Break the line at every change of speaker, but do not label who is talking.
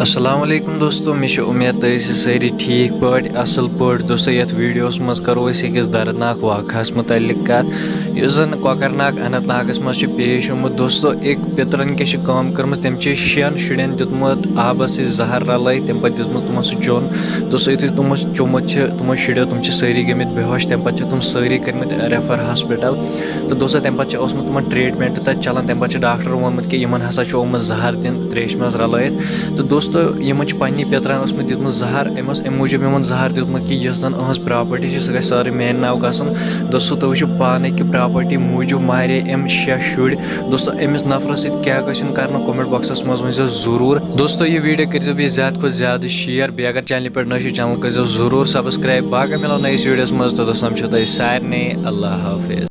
अस्सलाम वालेकुम दोस्तों, मे उम्मीद तुम सारी ठीक पाट असल पाट। दोस्तों ये वीडियोस मज करो अकिस दर्दनाक वाक़ास मुतल्लिक कत इस जन कोकरनाग अनंतनागस मज पेश आमुत। दोस्तों एक पितरन क्या काम कर्म तम 6 शुरन दितमुत आबस जहर रल तम पे दितमुत तुम सह चोन। दोस्तों यु तुम चोमुत तुमो शुरो तुम सारी गमित बेहोश तम पे तुम सारी कर्मित रेफर हॉस्पिटल। तो दोस्तों तम पे तुम ट्रीटमेंट तक चलान। तम पे डॉक्टर वोनमुत कि इन हसा जहर दिन त्रेश मज रल। तो दोस्तों इन पे पितरन दितमुत जहर अम मूजूब इन जहर दितमुत कि यह जन अहज प्रॉपर्टी सह गई सारी मेन नाव गसन। दोस्तों तुम वो पाने कि प्रॉपर्टी मूजूब मारे अम 6 शुर। दोस्तों अमिस नफरस क्या कर कमेंट बॉक्सस मज वन जरूर। दोस्तों ये वीडियो कर ज्यादा खुद ज्यादा शेयर बे अगर चैनल पे नई चैनल कर जरूर सब्सक्राइब। बाकी मिलो नई वीडियोस मज। तो दोस्तों सारे अल्लाह हाफिज।